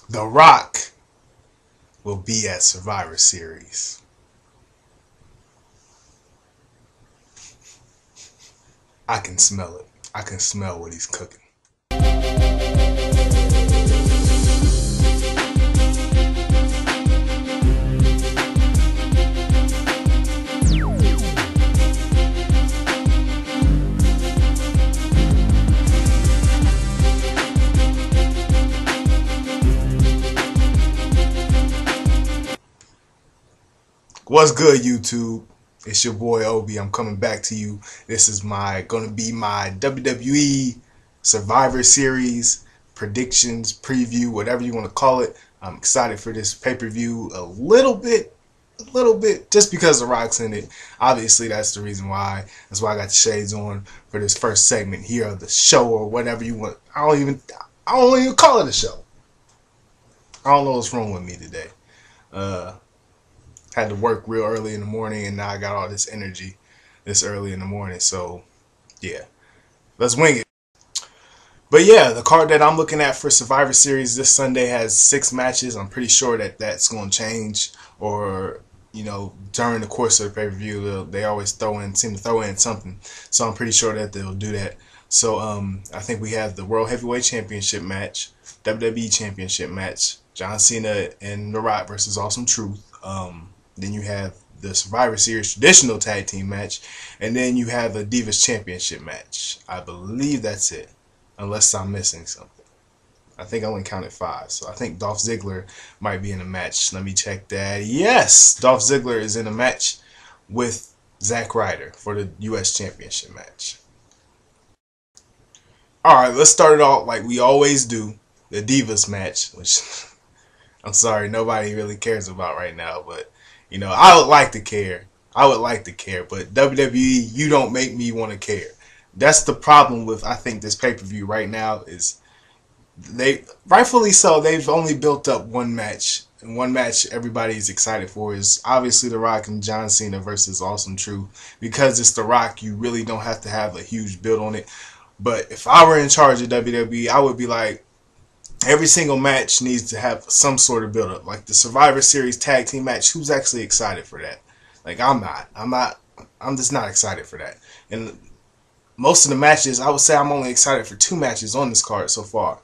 The Rock will be at Survivor Series. I can smell it. I can smell what he's cooking. What's good, YouTube? It's your boy Obi. I'm coming back to you. This is gonna be my WWE Survivor Series predictions, preview, whatever you want to call it. I'm excited for this pay-per-view a little bit, just because The Rock's in it. Obviously, that's the reason why. That's why I got the shades on for this first segment here of the show, or whatever you want. I don't even call it a show. I don't know what's wrong with me today. Had to work real early in the morning, and now I got all this energy this early in the morning. So, yeah, let's wing it. But yeah, the card that I'm looking at for Survivor Series this Sunday has 6 matches. I'm pretty sure that that's going to change, or during the course of the pay-per-view, they always seem to throw in something. So I'm pretty sure that they'll do that. So I think we have the World Heavyweight Championship match, WWE Championship match, John Cena and The Rock versus Awesome Truth. Then you have the Survivor Series traditional tag team match, and then you have the Divas Championship match. I believe that's it, unless I'm missing something. I think I only counted 5, so I think Dolph Ziggler might be in a match. Let me check that. Yes, Dolph Ziggler is in a match with Zack Ryder for the U.S. Championship match. Alright, let's start it off like we always do, the Divas match, which I'm sorry, nobody really cares about right now, but I would like to care. But WWE, you don't make me want to care. That's the problem with, I think, this pay-per-view right now is rightfully so, they've only built up one match. And one match everybody's excited for is obviously The Rock and John Cena versus Awesome Truth. Because it's The Rock, you really don't have to have a huge build on it. But if I were in charge of WWE, I would be like, every single match needs to have some sort of build-up. Like the Survivor Series tag team match, who's actually excited for that? Like, I'm just not excited for that. And most of the matches, I would say I'm only excited for 2 matches on this card so far.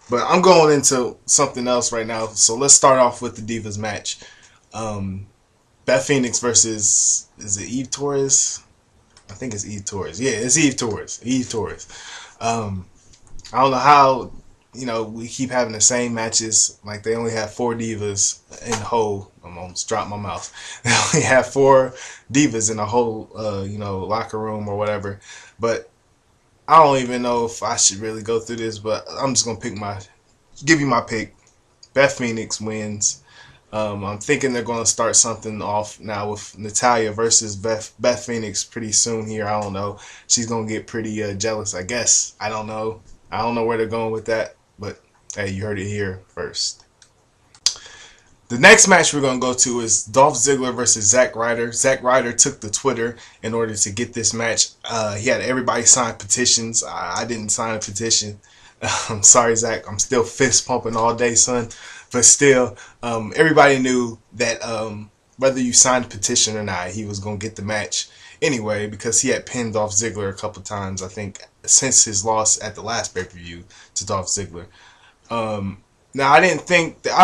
But I'm going into something else right now. So let's start off with the Divas match. Beth Phoenix versus, is it Eve Torres? I think it's Eve Torres. Yeah, it's Eve Torres. I don't know how, we keep having the same matches. Like, they only have 4 divas in the whole. I almost dropped my mouth. They only have 4 divas in the whole, locker room or whatever. But I don't even know if I should really go through this. But I'm just gonna give you my pick. Beth Phoenix wins. I'm thinking they're gonna start something off now with Natalya versus Beth Phoenix pretty soon here. I don't know. She's gonna get pretty jealous, I guess. I don't know. I don't know where they're going with that. But, hey, you heard it here first. The next match we're going to go to is Dolph Ziggler versus Zack Ryder. Zack Ryder took to Twitter in order to get this match. He had everybody sign petitions. I didn't sign a petition. I'm sorry, Zack. I'm still fist pumping all day, son. But still, everybody knew that whether you signed a petition or not, he was going to get the match anyway, because he had pinned Dolph Ziggler a couple times, I think, since his loss at the last pay-per-view to Dolph Ziggler. Now, I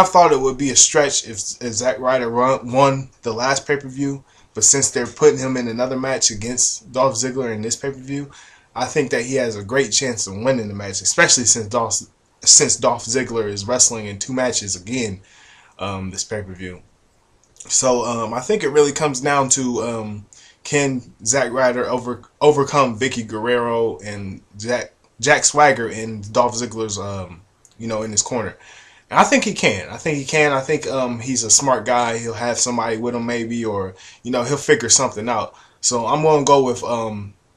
thought it would be a stretch if Zack Ryder won the last pay-per-view, but since they're putting him in another match against Dolph Ziggler in this pay-per-view, I think that he has a great chance of winning the match, especially since Dolph Ziggler is wrestling in 2 matches again this pay-per-view. So I think it really comes down to can Zack Ryder overcome Vicky Guerrero and Jack Swagger and Dolph Ziggler's in his corner. And I think he can. I think he's a smart guy. He'll have somebody with him maybe, or he'll figure something out. So I'm going to go with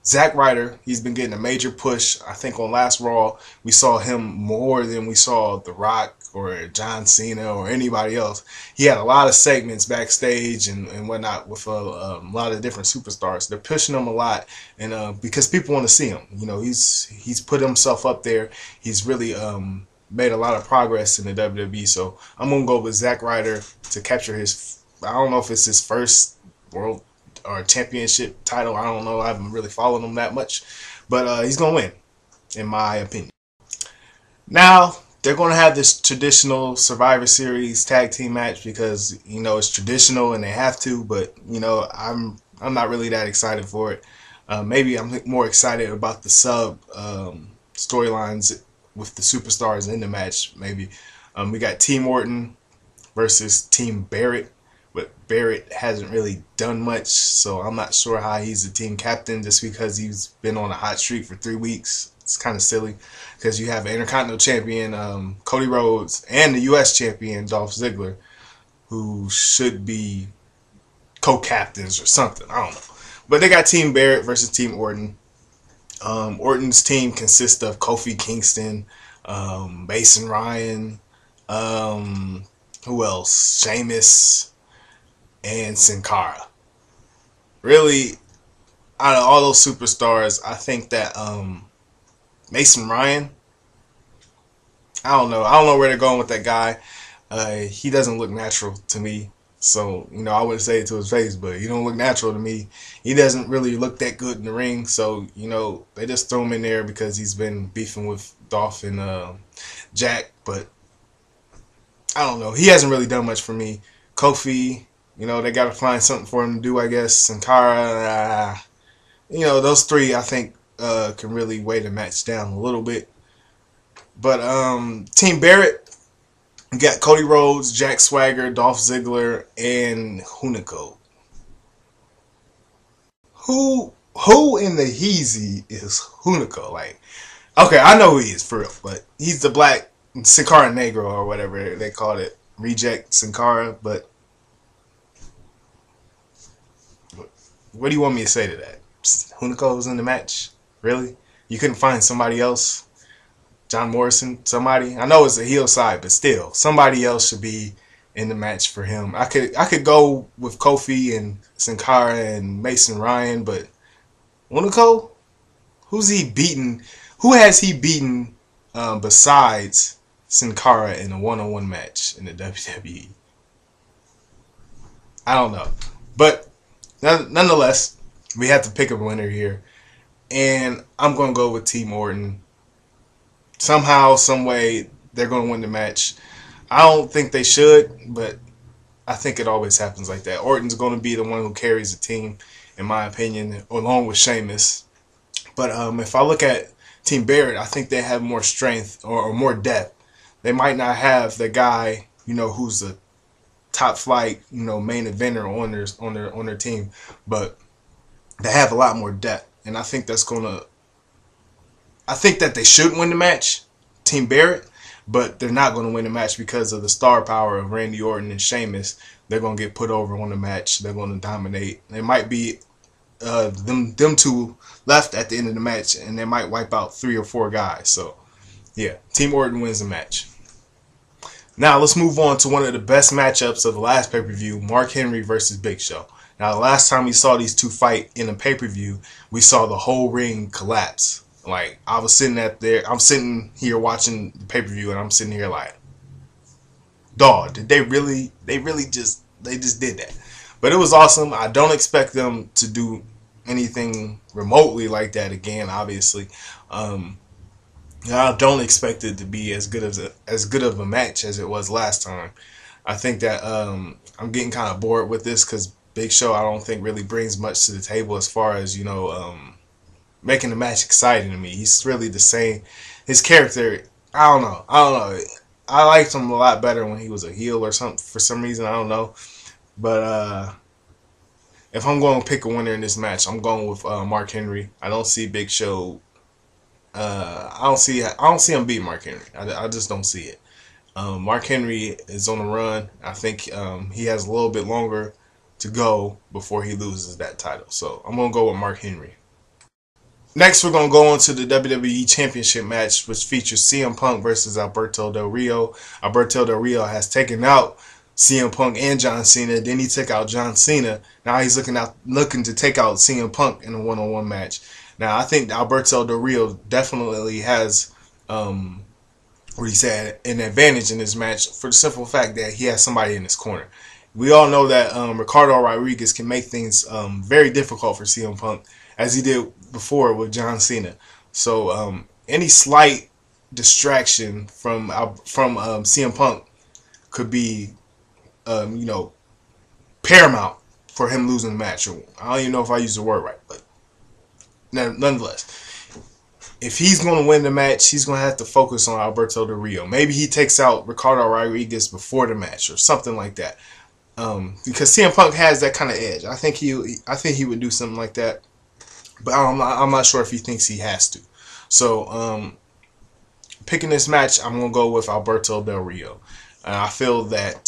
Zack Ryder. He's been getting a major push. I think on last Raw we saw him more than we saw The Rock or John Cena or anybody else. He had a lot of segments backstage and whatnot with a lot of different superstars. They're pushing him a lot, and because people want to see him. He's put himself up there. He's really made a lot of progress in the WWE. So I'm gonna go with Zack Ryder to capture his. I don't know if it's his first world or championship title. I don't know. I haven't really followed him that much, but he's gonna win, in my opinion. Now they're gonna have this traditional Survivor Series tag team match because it's traditional and they have to. But I'm not really that excited for it. Maybe I'm more excited about the sub storylines with the superstars in the match. Maybe we got Team Orton versus Team Barrett, but Barrett hasn't really done much, so I'm not sure how he's the team captain just because he's been on a hot streak for 3 weeks. It's kind of silly because you have Intercontinental Champion Cody Rhodes and the U.S. Champion Dolph Ziggler, who should be co-captains or something. I don't know. But they got Team Barrett versus Team Orton. Orton's team consists of Kofi Kingston, Mason Ryan, who else? Sheamus, and Sin Cara. Really, out of all those superstars, I think that Mason Ryan, I don't know. I don't know where they're going with that guy. He doesn't look natural to me. So, I wouldn't say it to his face, but he don't look natural to me. He doesn't really look that good in the ring. So, they just throw him in there because he's been beefing with Dolph and Jack. But I don't know. He hasn't really done much for me. Kofi, they got to find something for him to do, I guess. Sin Cara, those three, I think, can really weigh the match down a little bit. But Team Barrett, you got Cody Rhodes, Jack Swagger, Dolph Ziggler, and Hunico. Who in the Heezy is Hunico? Like, okay, I know who he is for real, but he's the black Sin Cara Negro or whatever they called it, reject Sin Cara. But what do you want me to say to that? Hunico's in the match? Really? You couldn't find somebody else? John Morrison, somebody. I know it's a heel side, but still, somebody else should be in the match for him. I could go with Kofi and Sin Cara and Mason Ryan, but Hunico, who's he beaten? Who has he beaten besides Sin Cara in a one-on-one match in the WWE? I don't know, but nonetheless, we have to pick a winner here, and I'm gonna go with Team Orton. Somehow, some way, they're going to win the match. I don't think they should, but I think it always happens like that. Orton's going to be the one who carries the team, in my opinion, along with Sheamus. But if I look at Team Barrett, I think they have more strength or more depth. They might not have the guy, who's a top flight, main eventer on their team, but they have a lot more depth, and I think that's going to. I think that they should win the match, Team Barrett, but they're not going to win the match because of the star power of Randy Orton and Sheamus. They're going to get put over on the match. They're going to dominate. There might be them two left at the end of the match, and they might wipe out 3 or 4 guys. So, yeah, Team Orton wins the match. Now, let's move on to one of the best matchups of the last pay-per-view, Mark Henry versus Big Show. Now, the last time we saw these two fight in a pay-per-view, we saw the whole ring collapse. Like, I was sitting I'm sitting here watching the pay-per-view, and I'm sitting here like, dog, did they just did that. But it was awesome. I don't expect them to do anything remotely like that again, obviously. I don't expect it to be as good of a match as it was last time. I think that I'm getting kind of bored with this because Big Show, I don't think, really brings much to the table as far as, making the match exciting to me. He's really the same. His character, I don't know. I liked him a lot better when he was a heel or something for some reason. I don't know. But if I'm going to pick a winner in this match, I'm going with Mark Henry. I don't see Big Show. I don't see him beat Mark Henry. I just don't see it. Mark Henry is on the run. I think he has a little bit longer to go before he loses that title. So I'm going to go with Mark Henry. Next, we're going to go on to the WWE Championship match, which features CM Punk versus Alberto Del Rio. Alberto Del Rio has taken out CM Punk and John Cena. Then he took out John Cena. Now he's looking to take out CM Punk in a one-on-one match. Now, I think Alberto Del Rio definitely has or he's had an advantage in this match for the simple fact that he has somebody in his corner. We all know that Ricardo Rodriguez can make things very difficult for CM Punk, as he did before with John Cena. So any slight distraction from CM Punk could be, paramount for him losing the match. I don't even know if I used the word right, but nonetheless, if he's going to win the match, he's going to have to focus on Alberto Del Rio. Maybe he takes out Ricardo Rodriguez before the match or something like that. Because CM Punk has that kind of edge. I think he would do something like that, but I'm not sure if he thinks he has to. So picking this match, I'm gonna go with Alberto Del Rio, and I feel that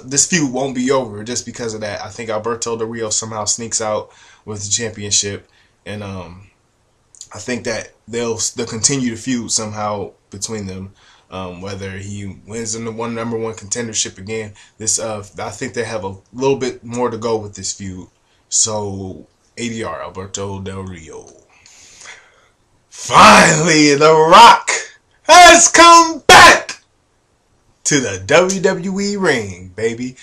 this feud won't be over just because of that. I think Alberto Del Rio somehow sneaks out with the championship, and I think that they'll continue to feud somehow between them. Whether he wins in the number one contendership again, I think they have a little bit more to go with this feud. So ADR, Alberto Del Rio. Finally, The Rock has come back to the WWE ring, baby.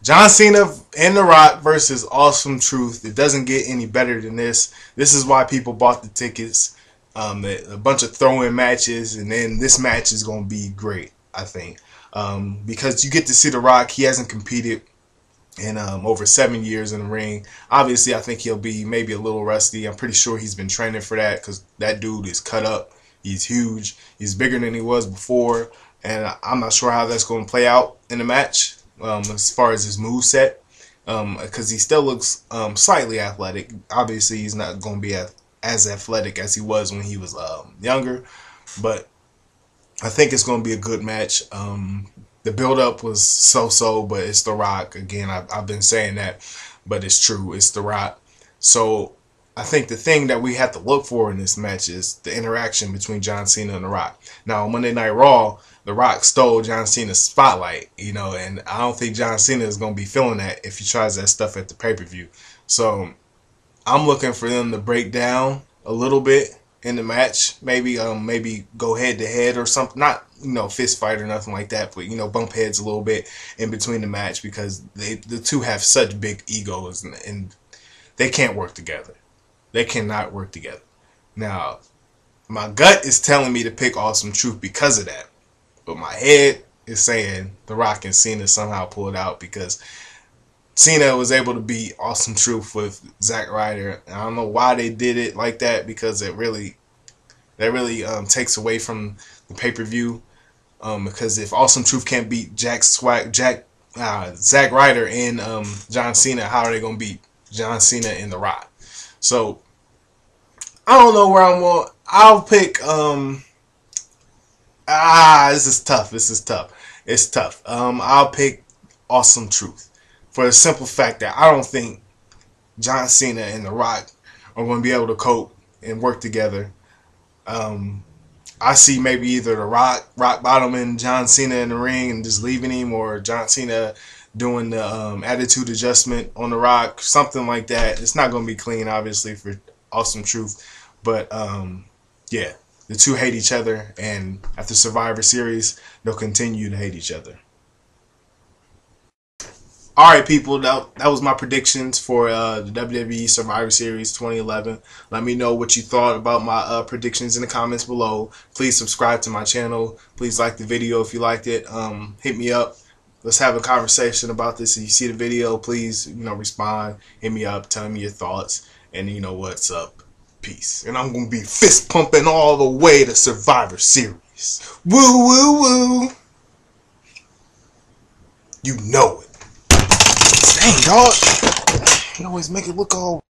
John Cena and The Rock versus Awesome Truth. It doesn't get any better than this. This is why people bought the tickets. A bunch of throw-in matches, and then this match is going to be great, I think. Because you get to see The Rock. He hasn't competed in over 7 years in the ring. Obviously, I think he'll be maybe a little rusty. I'm pretty sure he's been training for that because that dude is cut up. He's huge. He's bigger than he was before, and I'm not sure how that's going to play out in the match as far as his moveset, because he still looks slightly athletic. Obviously, he's not going to be as athletic as he was when he was younger, but I think it's going to be a good match. The build-up was so-so, but it's The Rock. Again, I've been saying that, but it's true. It's The Rock. So I think the thing that we have to look for in this match is the interaction between John Cena and The Rock. Now, on Monday Night Raw, The Rock stole John Cena's spotlight, and I don't think John Cena is going to be feeling that if he tries that stuff at the pay-per-view. So I'm looking for them to break down a little bit in the match. Maybe go head to head or something. Not fist fight or nothing like that, but bump heads a little bit in between the match, because the two have such big egos and they can't work together. They cannot work together. Now, my gut is telling me to pick Awesome Truth because of that, but my head is saying The Rock and Cena somehow pulled out, because Cena was able to beat Awesome Truth with Zack Ryder. I don't know why they did it like that, because that really takes away from the pay-per-view. Because if Awesome Truth can't beat Zack Ryder and John Cena, how are they gonna beat John Cena and The Rock? So I don't know where I'm going. I'll pick. This is tough. It's tough. I'll pick Awesome Truth, for the simple fact that I don't think John Cena and The Rock are going to be able to cope and work together. I see maybe either The Rock bottoming John Cena in the ring and just leaving him, or John Cena doing the attitude adjustment on The Rock, something like that. It's not going to be clean, obviously, for Awesome Truth. But, yeah, the two hate each other, and after Survivor Series, they'll continue to hate each other. Alright, people, that was my predictions for the WWE Survivor Series 2011. Let me know what you thought about my predictions in the comments below. Please subscribe to my channel. Please like the video if you liked it. Hit me up. Let's have a conversation about this. If you see the video, please, respond. Hit me up. Tell me your thoughts. And you know what's up. Peace. And I'm going to be fist pumping all the way to Survivor Series. Woo, woo, woo. You know it. Dang, dog. You always make it look all